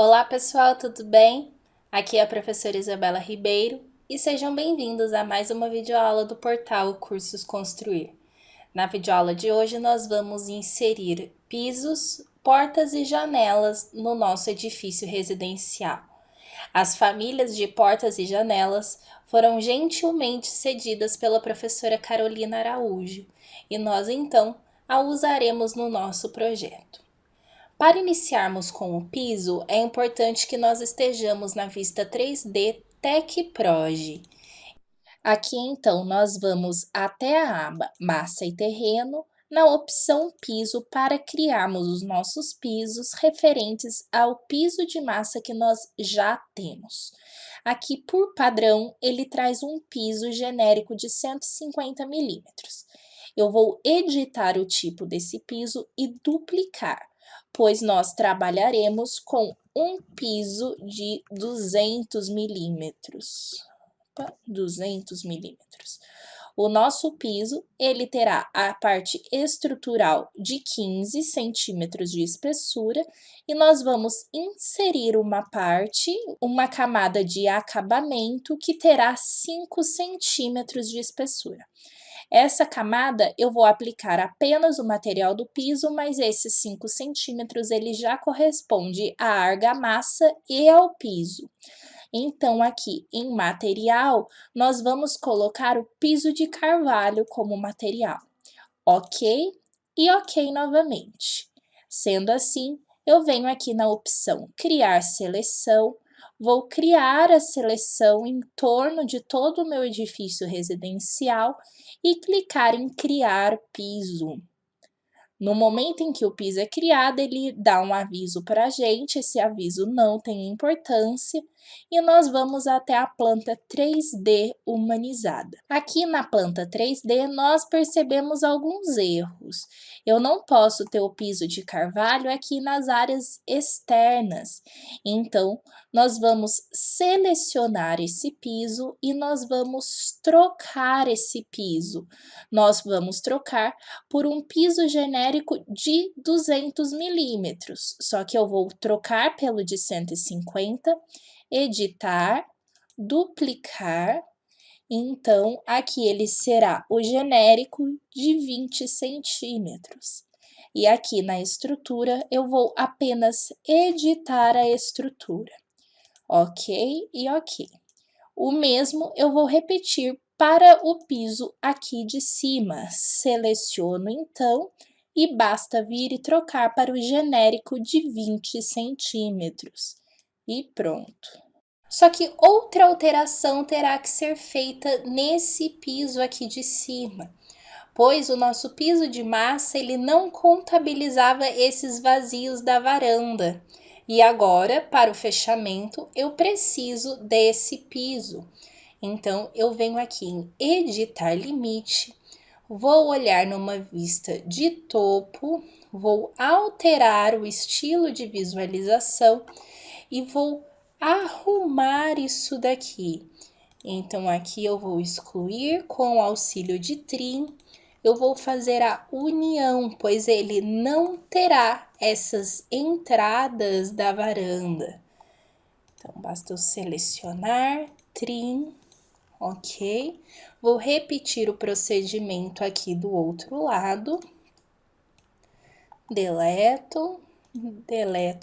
Olá pessoal, tudo bem? Aqui é a professora Isabela Ribeiro e sejam bem-vindos a mais uma videoaula do portal Cursos Construir. Na videoaula de hoje nós vamos inserir pisos, portas e janelas no nosso edifício residencial. As famílias de portas e janelas foram gentilmente cedidas pela professora Carolina Araújo e nós então a usaremos no nosso projeto. Para iniciarmos com o piso, é importante que nós estejamos na vista 3D TecProj. Aqui então nós vamos até a aba Massa e Terreno, na opção Piso para criarmos os nossos pisos referentes ao piso de massa que nós já temos. Aqui por padrão ele traz um piso genérico de 150 milímetros. Eu vou editar o tipo desse piso e duplicar, pois nós trabalharemos com um piso de 200 milímetros. 200 milímetros. O nosso piso, ele terá a parte estrutural de 15 centímetros de espessura e nós vamos inserir uma camada de acabamento que terá 5 centímetros de espessura. Essa camada eu vou aplicar apenas o material do piso, mas esses 5 centímetros ele já corresponde à argamassa e ao piso. Então, aqui em material, nós vamos colocar o piso de carvalho como material. Ok? E ok novamente. Sendo assim, eu venho aqui na opção Criar Seleção, vou criar a seleção em torno de todo o meu edifício residencial e clicar em Criar Piso. No momento em que o piso é criado, ele dá um aviso para a gente, esse aviso não tem importância, e nós vamos até a planta 3D humanizada. Aqui na planta 3D, nós percebemos alguns erros. Eu não posso ter o piso de carvalho aqui nas áreas externas, então nós vamos selecionar esse piso e nós vamos trocar esse piso. Nós vamos trocar por um piso genérico de 200 milímetros, só que eu vou trocar pelo de 150, editar, duplicar, então aqui ele será o genérico de 20 centímetros. E aqui na estrutura eu vou apenas editar a estrutura, ok e ok. O mesmo eu vou repetir para o piso aqui de cima. Seleciono então e basta vir e trocar para o genérico de 20 centímetros. E pronto. Só que outra alteração terá que ser feita nesse piso aqui de cima, pois o nosso piso de massa ele não contabilizava esses vazios da varanda. E agora, para o fechamento, eu preciso desse piso. Então, eu venho aqui em Editar Limite, vou olhar numa vista de topo, vou alterar o estilo de visualização e vou arrumar isso daqui. Então, aqui eu vou excluir com o auxílio de trim, eu vou fazer a união, pois ele não terá essas entradas da varanda. Então, basta eu selecionar, trim, ok? Vou repetir o procedimento aqui do outro lado. Deleto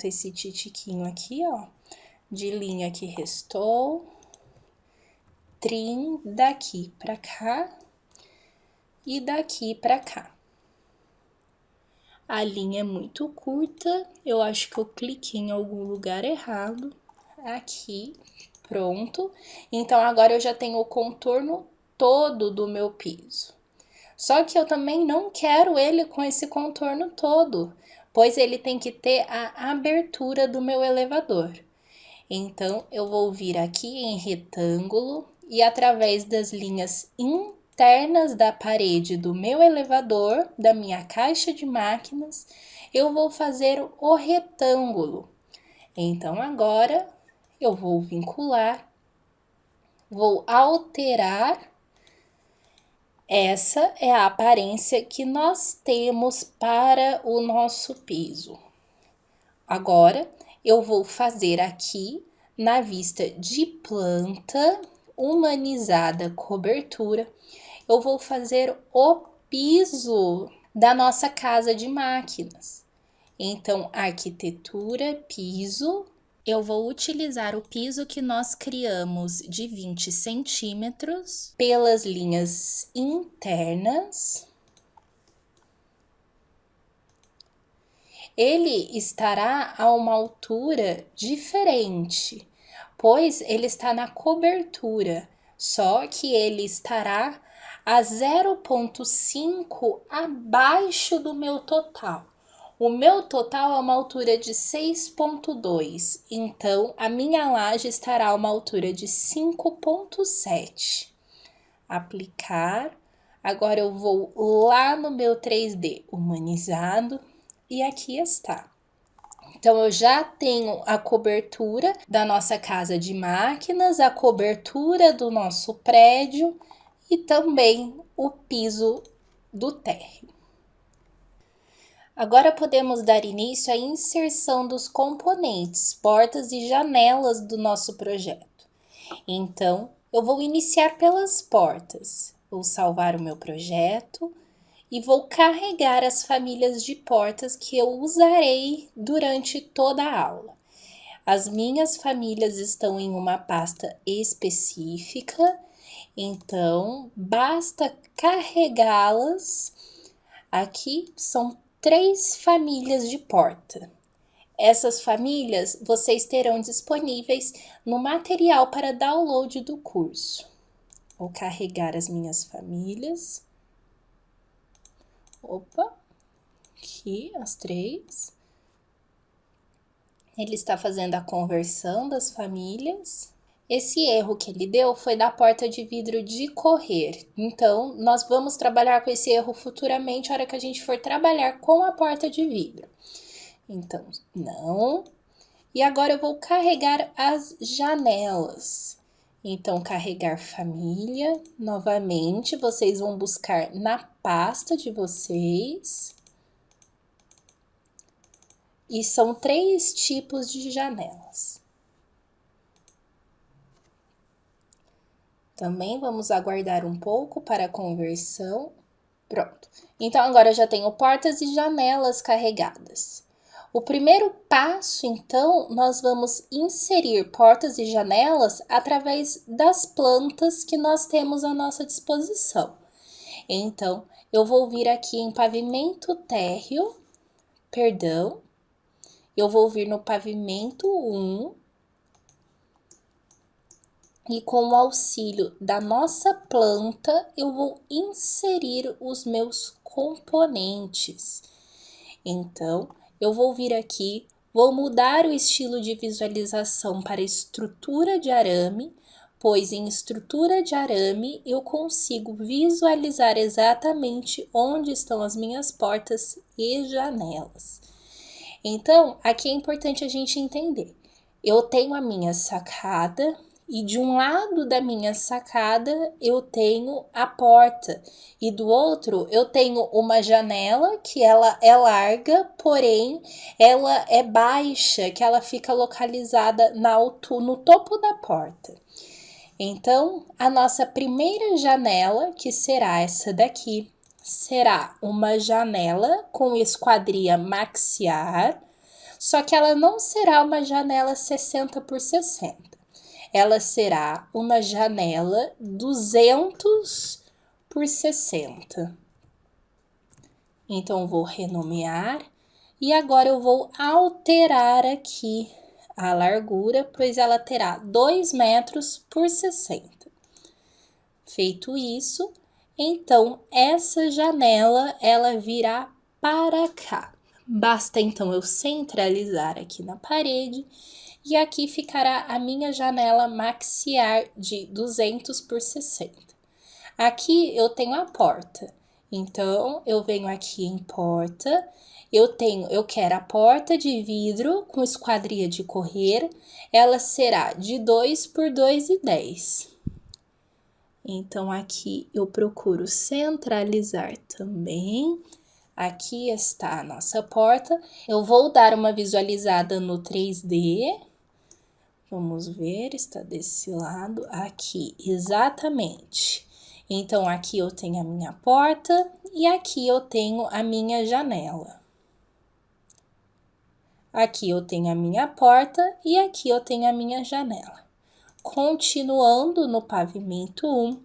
esse titiquinho aqui, ó, de linha que restou. Trim daqui para cá e daqui para cá. A linha é muito curta, eu acho que eu cliquei em algum lugar errado. Aqui, pronto. Então, agora eu já tenho o contorno todo do meu piso. Só que eu também não quero ele com esse contorno todo, pois ele tem que ter a abertura do meu elevador. Então, eu vou vir aqui em retângulo e através das linhas internas da parede do meu elevador, da minha caixa de máquinas, eu vou fazer o retângulo. Então, agora eu vou vincular, vou alterar. Essa é a aparência que nós temos para o nosso piso. Agora, eu vou fazer aqui na vista de planta humanizada cobertura, eu vou fazer o piso da nossa casa de máquinas. Então, arquitetura, piso, eu vou utilizar o piso que nós criamos de 20 centímetros pelas linhas internas. Ele estará a uma altura diferente, pois ele está na cobertura, só que ele estará a 0,5 abaixo do meu total. O meu total é uma altura de 6,2, então a minha laje estará a uma altura de 5,7. Aplicar. Agora eu vou lá no meu 3D humanizado e aqui está. Então, eu já tenho a cobertura da nossa casa de máquinas, a cobertura do nosso prédio e também o piso do térreo. Agora podemos dar início à inserção dos componentes, portas e janelas do nosso projeto. Então, eu vou iniciar pelas portas. Vou salvar o meu projeto e vou carregar as famílias de portas que eu usarei durante toda a aula. As minhas famílias estão em uma pasta específica, então basta carregá-las. Aqui são 3 famílias de porta. Essas famílias vocês terão disponíveis no material para download do curso. Vou carregar as minhas famílias. Opa, aqui as 3. Ele está fazendo a conversão das famílias. Esse erro que ele deu foi da porta de vidro de correr. Então, nós vamos trabalhar com esse erro futuramente, na hora que a gente for trabalhar com a porta de vidro. Então, não. E agora eu vou carregar as janelas. Então, carregar família. Novamente, vocês vão buscar na pasta de vocês. E são 3 tipos de janelas. Também vamos aguardar um pouco para a conversão. Pronto. Então, agora eu já tenho portas e janelas carregadas. O primeiro passo, então, nós vamos inserir portas e janelas através das plantas que nós temos à nossa disposição. Então, eu vou vir aqui em pavimento térreo, eu vou vir no pavimento 1 e com o auxílio da nossa planta, eu vou inserir os meus componentes. Então, eu vou vir aqui, vou mudar o estilo de visualização para estrutura de arame, pois em estrutura de arame eu consigo visualizar exatamente onde estão as minhas portas e janelas. Então, aqui é importante a gente entender. Eu tenho a minha sacada e de um lado da minha sacada eu tenho a porta e do outro eu tenho uma janela que ela é larga, porém ela é baixa, que ela fica localizada no topo da porta. Então, a nossa primeira janela, que será essa daqui, será uma janela com esquadria maxiar, só que ela não será uma janela 60 por 60. Ela será uma janela 200 por 60. Então, vou renomear e agora eu vou alterar aqui a largura, pois ela terá 2 metros por 60. Feito isso, então, essa janela, ela virá para cá. Basta, então, eu centralizar aqui na parede e aqui ficará a minha janela maxiar de 200 por 60. Aqui eu tenho a porta, então eu venho aqui em porta, eu quero a porta de vidro com esquadria de correr, ela será de 2 por 2,10. Então aqui eu procuro centralizar também. Aqui está a nossa porta. Eu vou dar uma visualizada no 3D. Vamos ver, está desse lado, aqui, exatamente. Então, aqui eu tenho a minha porta e aqui eu tenho a minha janela. Aqui eu tenho a minha porta e aqui eu tenho a minha janela. Continuando no pavimento 1,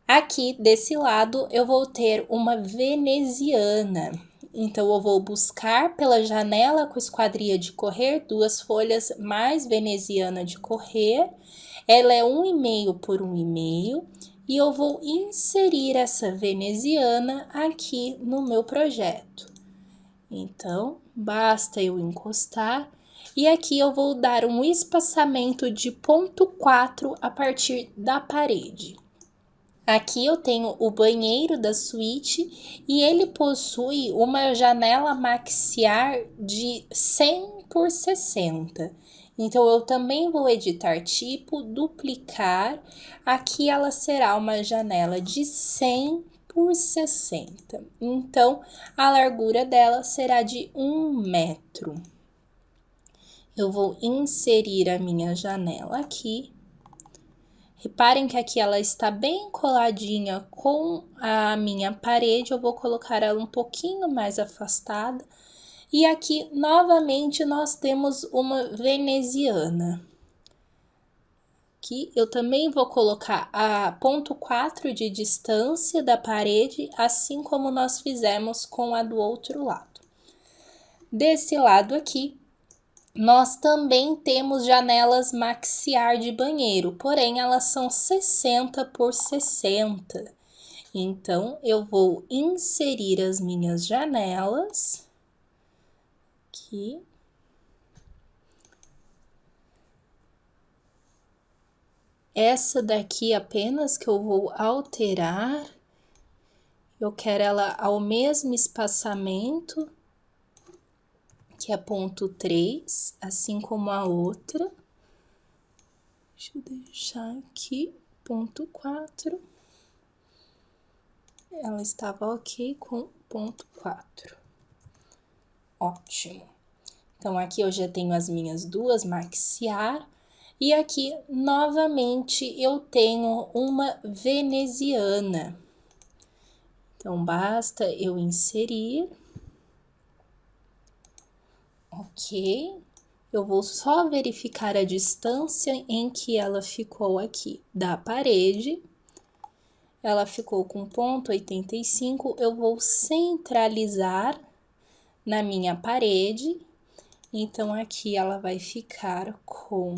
aqui desse lado eu vou ter uma veneziana. Então, eu vou buscar pela janela com esquadria de correr, 2 folhas mais veneziana de correr. Ela é 1,5 por 1,5 e eu vou inserir essa veneziana aqui no meu projeto. Então, basta eu encostar e aqui eu vou dar um espaçamento de 0,4 a partir da parede. Aqui eu tenho o banheiro da suíte e ele possui uma janela maxiar de 100 por 60. Então, eu também vou editar tipo, duplicar. Aqui ela será uma janela de 100 por 60. Então, a largura dela será de 1 metro. Eu vou inserir a minha janela aqui. Reparem que aqui ela está bem coladinha com a minha parede, eu vou colocar ela um pouquinho mais afastada. E aqui, novamente, nós temos uma veneziana. Aqui eu também vou colocar a 0,4 de distância da parede, assim como nós fizemos com a do outro lado. Desse lado aqui, nós também temos janelas maxiar de banheiro, porém elas são 60 por 60. Então, eu vou inserir as minhas janelas aqui. Essa daqui apenas que eu vou alterar. Eu quero ela ao mesmo espaçamento, que é 0,3, assim como a outra. Deixa eu deixar aqui, 0,4. Ela estava ok com 0,4. Ótimo. Então, aqui eu já tenho as minhas 2 maxiar. E aqui, novamente, eu tenho uma veneziana. Então, basta eu inserir. Ok. Eu vou só verificar a distância em que ela ficou aqui da parede. Ela ficou com 0,85. Eu vou centralizar na minha parede. Então, aqui ela vai ficar com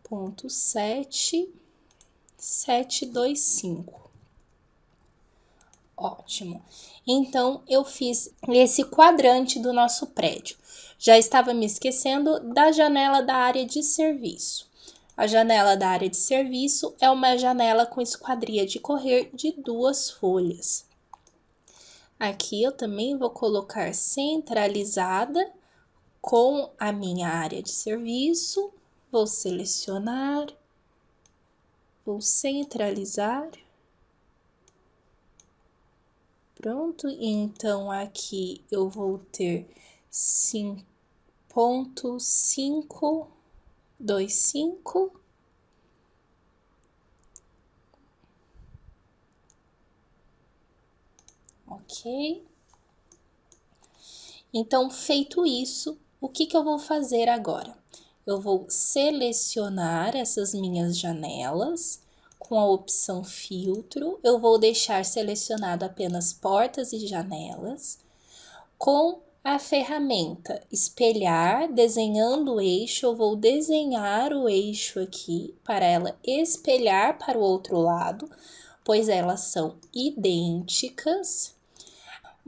0,7725. Ótimo. Então, eu fiz esse quadrante do nosso prédio. Já estava me esquecendo da janela da área de serviço. A janela da área de serviço é uma janela com esquadria de correr de 2 folhas. Aqui eu também vou colocar centralizada com a minha área de serviço. Vou selecionar, vou centralizar. Pronto, então aqui eu vou ter 5,525. Ok. Então, feito isso, o que eu vou fazer agora? Eu vou selecionar essas minhas janelas com a opção filtro. Eu vou deixar selecionado apenas portas e janelas. Com a ferramenta espelhar, desenhando o eixo, eu vou desenhar o eixo aqui para ela espelhar para o outro lado, pois elas são idênticas.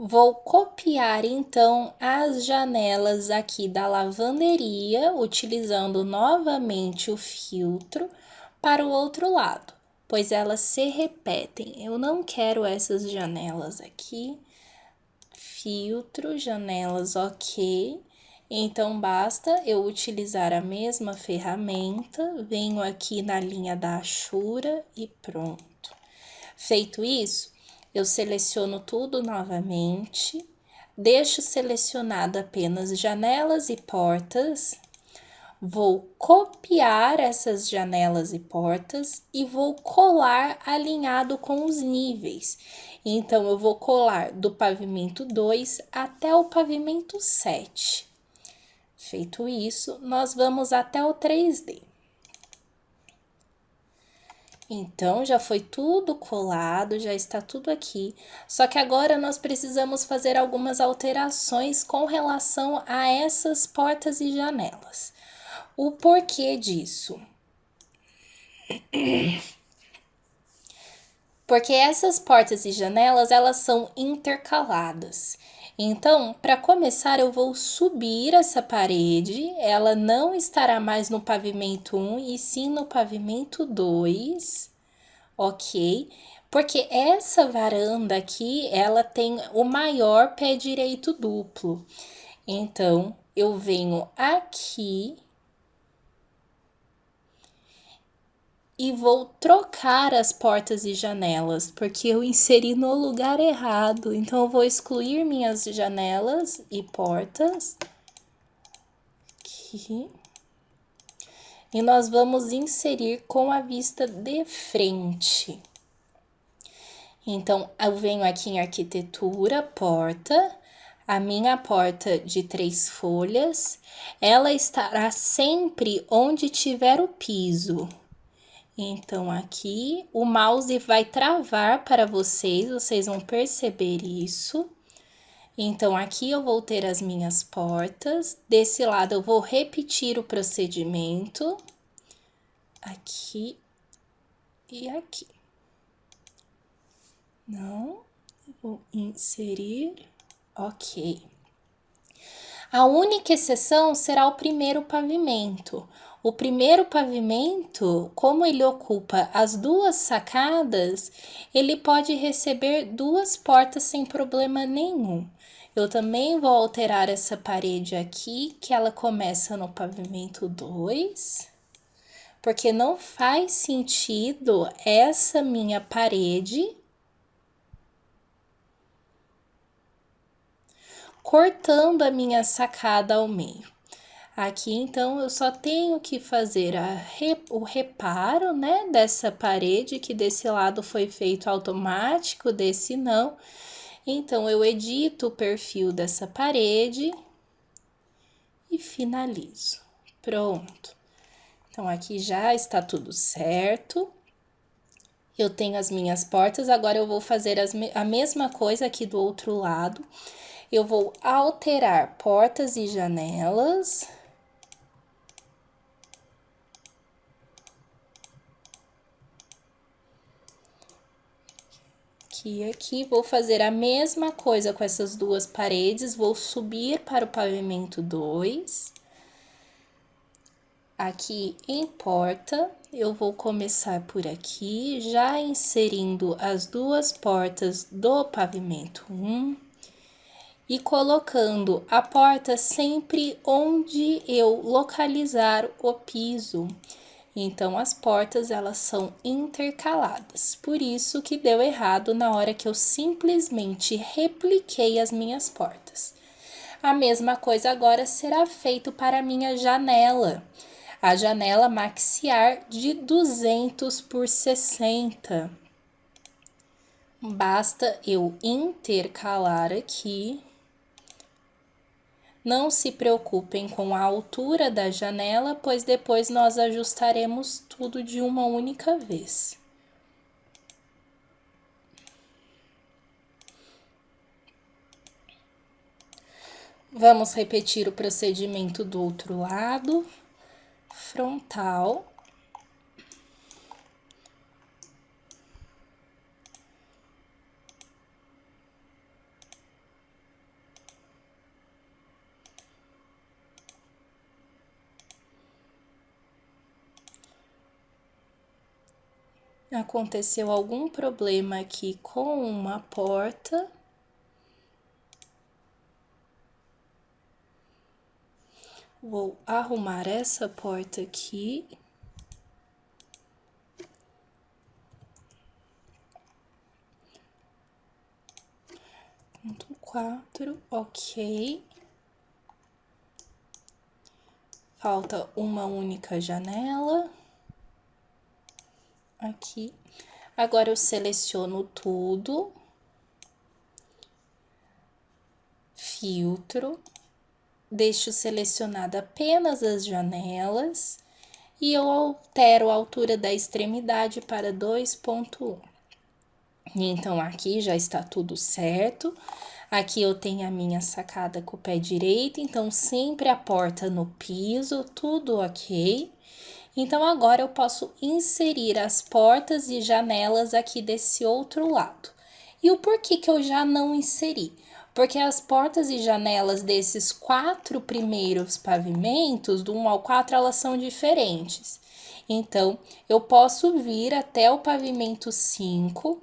Vou copiar, então, as janelas aqui da lavanderia, utilizando novamente o filtro para o outro lado, pois elas se repetem. Eu não quero essas janelas aqui. Filtro, janelas, ok. Então, basta eu utilizar a mesma ferramenta, venho aqui na linha da achura e pronto. Feito isso, Eu seleciono tudo novamente, deixo selecionado apenas janelas e portas. Vou copiar essas janelas e portas e vou colar alinhado com os níveis. Então, eu vou colar do pavimento 2 até o pavimento 7. Feito isso, nós vamos até o 3D. Então, já foi tudo colado, já está tudo aqui. Só que agora nós precisamos fazer algumas alterações com relação a essas portas e janelas. O porquê disso? Porque essas portas e janelas, elas são intercaladas. Então, para começar, eu vou subir essa parede, ela não estará mais no pavimento 1 e sim no pavimento 2, ok? Porque essa varanda aqui, ela tem o maior pé direito duplo. Então, eu venho aqui e vou trocar as portas e janelas, porque eu inseri no lugar errado. Então, eu vou excluir minhas janelas e portas. Aqui. E nós vamos inserir com a vista de frente. Então, eu venho aqui em arquitetura, porta. A minha porta de 3 folhas, ela estará sempre onde tiver o piso. Então, aqui o mouse vai travar para vocês vão perceber isso. Então, aqui eu vou ter as minhas portas, desse lado eu vou repetir o procedimento, aqui e aqui. Não, vou inserir, ok. A única exceção será o primeiro pavimento. O primeiro pavimento, como ele ocupa as 2 sacadas, ele pode receber 2 portas sem problema nenhum. Eu também vou alterar essa parede aqui, que ela começa no pavimento 2, porque não faz sentido essa minha parede cortando a minha sacada ao meio. Aqui, então, eu só tenho que fazer o reparo, né, dessa parede, que desse lado foi feito automático, desse não. Então, eu edito o perfil dessa parede e finalizo. Pronto. Então, aqui já está tudo certo. Eu tenho as minhas portas, agora eu vou fazer a mesma coisa aqui do outro lado. Eu vou alterar portas e janelas. Aqui, vou fazer a mesma coisa com essas 2 paredes, vou subir para o pavimento 2. Aqui em porta, eu vou começar por aqui, já inserindo as 2 portas do pavimento 1 e colocando a porta sempre onde eu localizar o piso. Então, as portas, elas são intercaladas, por isso que deu errado na hora que eu simplesmente repliquei as minhas portas. A mesma coisa agora será feito para a minha janela. A janela maxiar de 200 por 60. Basta eu intercalar aqui. Não se preocupem com a altura da janela, pois depois nós ajustaremos tudo de uma única vez. Vamos repetir o procedimento do outro lado, frontal. Aconteceu algum problema aqui com uma porta. Vou arrumar essa porta aqui. 0,4, ok. Falta uma única janela. Aqui. Agora eu seleciono tudo. Filtro. Deixo selecionada apenas as janelas. E eu altero a altura da extremidade para 2,1. Então, aqui já está tudo certo. Aqui eu tenho a minha sacada com o pé direito, então sempre a porta no piso, tudo ok. Então, agora eu posso inserir as portas e janelas aqui desse outro lado. E o porquê que eu já não inseri? Porque as portas e janelas desses 4 primeiros pavimentos, do 1 ao 4, elas são diferentes. Então, eu posso vir até o pavimento 5,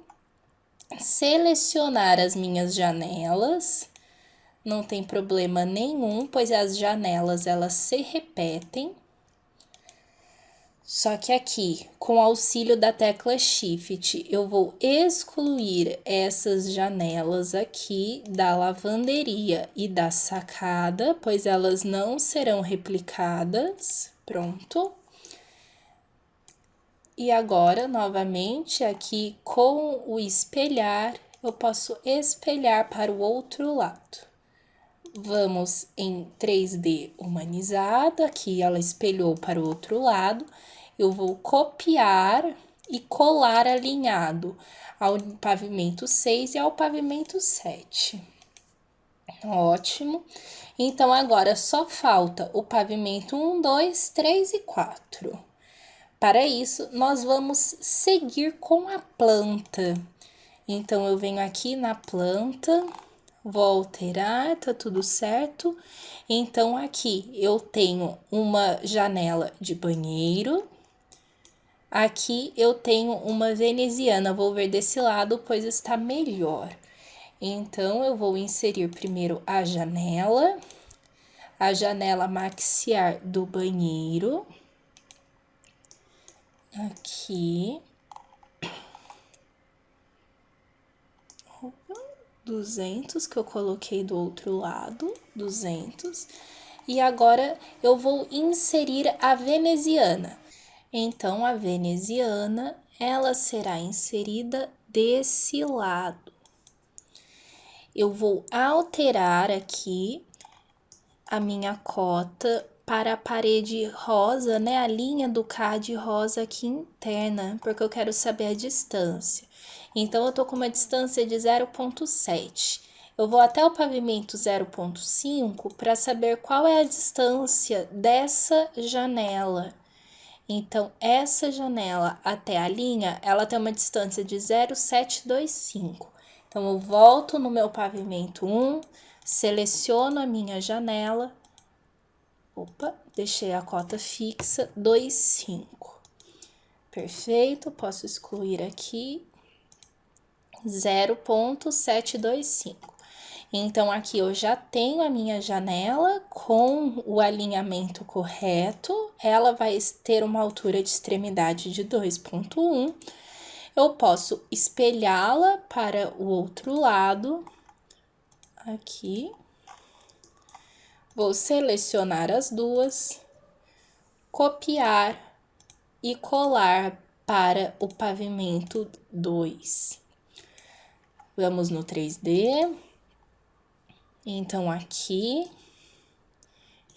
selecionar as minhas janelas, não tem problema nenhum, pois as janelas elas se repetem. Só que aqui, com o auxílio da tecla Shift, eu vou excluir essas janelas aqui da lavanderia e da sacada, pois elas não serão replicadas. Pronto. E agora, novamente, aqui com o espelhar, eu posso espelhar para o outro lado. Vamos em 3D humanizado, aqui ela espelhou para o outro lado. Eu vou copiar e colar alinhado ao pavimento 6 e ao pavimento 7. Ótimo. Então, agora só falta o pavimento 1, 2, 3 e 4. Para isso, nós vamos seguir com a planta. Então, eu venho aqui na planta, vou alterar, tá tudo certo. Então, aqui eu tenho uma janela de banheiro. Aqui eu tenho uma veneziana, vou ver desse lado, pois está melhor. Então, eu vou inserir primeiro a janela maxiar do banheiro. Aqui. 200 que eu coloquei do outro lado, 200. E agora eu vou inserir a veneziana. Então, a veneziana, ela será inserida desse lado. Eu vou alterar aqui a minha cota para a parede rosa, né? A linha do CAD rosa aqui interna, porque eu quero saber a distância. Então, eu tô com uma distância de 0,7. Eu vou até o pavimento 0,5 para saber qual é a distância dessa janela. Então, essa janela até a linha, ela tem uma distância de 0,725. Então, eu volto no meu pavimento 1, seleciono a minha janela. Opa, deixei a cota fixa, 2,5. Perfeito, posso excluir aqui 0,725. Então, aqui eu já tenho a minha janela com o alinhamento correto. Ela vai ter uma altura de extremidade de 2,1. Eu posso espelhá-la para o outro lado. Aqui. Vou selecionar as duas, copiar e colar para o pavimento 2. Vamos no 3D. Então, aqui.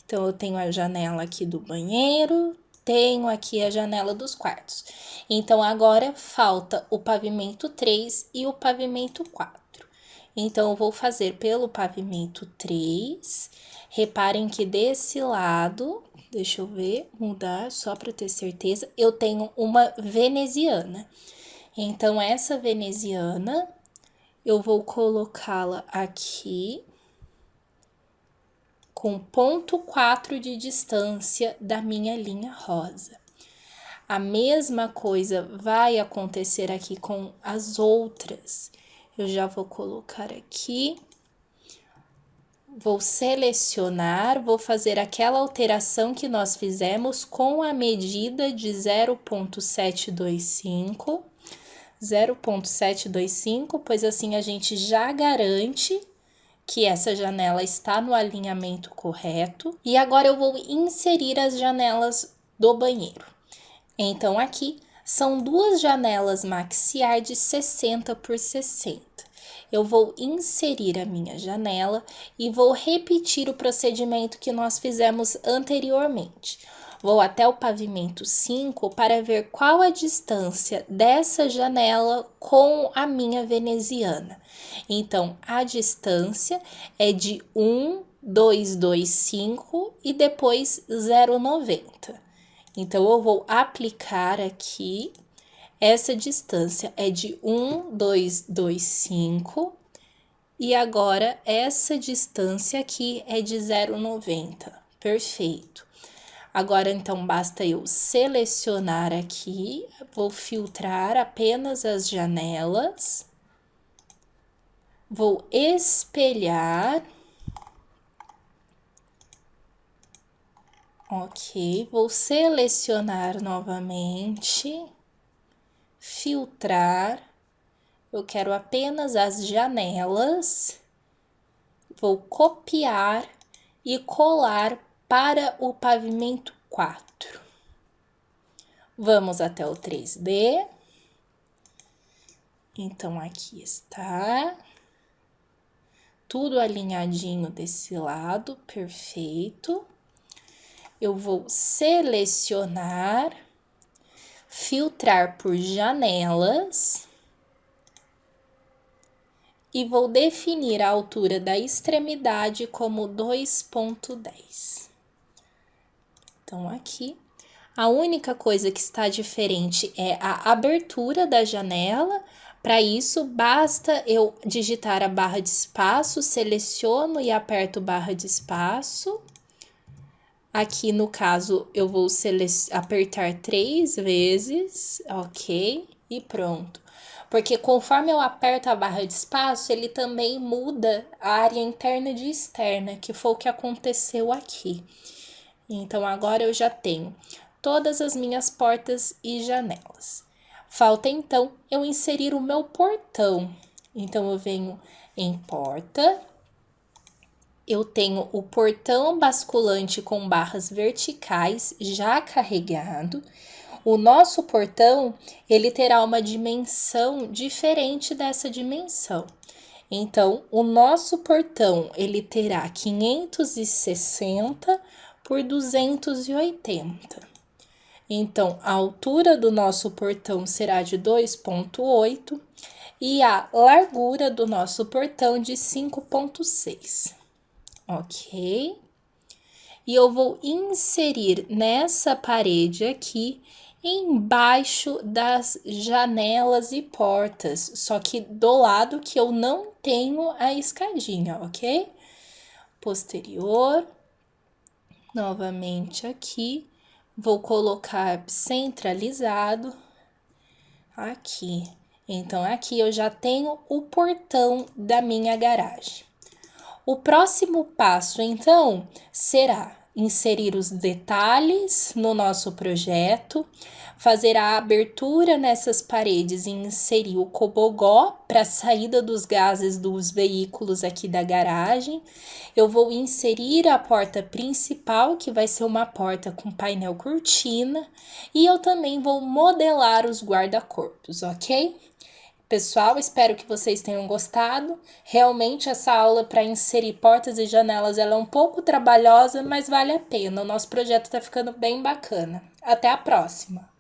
Então, eu tenho a janela aqui do banheiro, tenho aqui a janela dos quartos. Então, agora falta o pavimento 3 e o pavimento 4. Então, eu vou fazer pelo pavimento 3. Reparem que desse lado, deixa eu ver, mudar só para ter certeza, eu tenho uma veneziana. Então, essa veneziana, eu vou colocá-la aqui com 0,4 de distância da minha linha rosa. A mesma coisa vai acontecer aqui com as outras. Eu já vou colocar aqui, vou selecionar, vou fazer aquela alteração que nós fizemos com a medida de 0,725, pois assim a gente já garante que essa janela está no alinhamento correto. E agora eu vou inserir as janelas do banheiro. Então, aqui são duas janelas maxiar de 60 por 60. Eu vou inserir a minha janela e vou repetir o procedimento que nós fizemos anteriormente. Vou até o pavimento 5 para ver qual a distância dessa janela com a minha veneziana. Então, a distância é de 1,225 e depois 0,90. Então, eu vou aplicar aqui, essa distância é de 1,225 e agora essa distância aqui é de 0,90. Perfeito. Agora, então, basta eu selecionar aqui, vou filtrar apenas as janelas, vou espelhar. Ok, vou selecionar novamente, filtrar, eu quero apenas as janelas, vou copiar e colar para o pavimento 4. Vamos até o 3D, então aqui está, tudo alinhadinho desse lado, perfeito. Eu vou selecionar, filtrar por janelas e vou definir a altura da extremidade como 2,10. Então, aqui, a única coisa que está diferente é a abertura da janela. Para isso, basta eu digitar a barra de espaço, seleciono e aperto barra de espaço. Aqui, no caso, eu vou apertar 3 vezes, ok? E pronto. Porque conforme eu aperto a barra de espaço, ele também muda a área interna de externa, que foi o que aconteceu aqui. Então, agora eu já tenho todas as minhas portas e janelas. Falta, então, eu inserir o meu portão. Então, eu venho em porta. Eu tenho o portão basculante com barras verticais já carregado. O nosso portão, ele terá uma dimensão diferente dessa dimensão. Então, o nosso portão, ele terá 560 por 280. Então, a altura do nosso portão será de 2,8 e a largura do nosso portão de 5,6. Ok? E eu vou inserir nessa parede aqui, embaixo das janelas e portas, só que do lado que eu não tenho a escadinha, ok? Posterior, novamente aqui, vou colocar centralizado aqui. Então, aqui eu já tenho o portão da minha garagem. O próximo passo, então, será inserir os detalhes no nosso projeto, fazer a abertura nessas paredes e inserir o cobogó para a saída dos gases dos veículos aqui da garagem. Eu vou inserir a porta principal, que vai ser uma porta com painel cortina, e eu também vou modelar os guarda-corpos, ok? Pessoal, espero que vocês tenham gostado. Realmente essa aula para inserir portas e janelas ela é um pouco trabalhosa, mas vale a pena. O nosso projeto está ficando bem bacana. Até a próxima!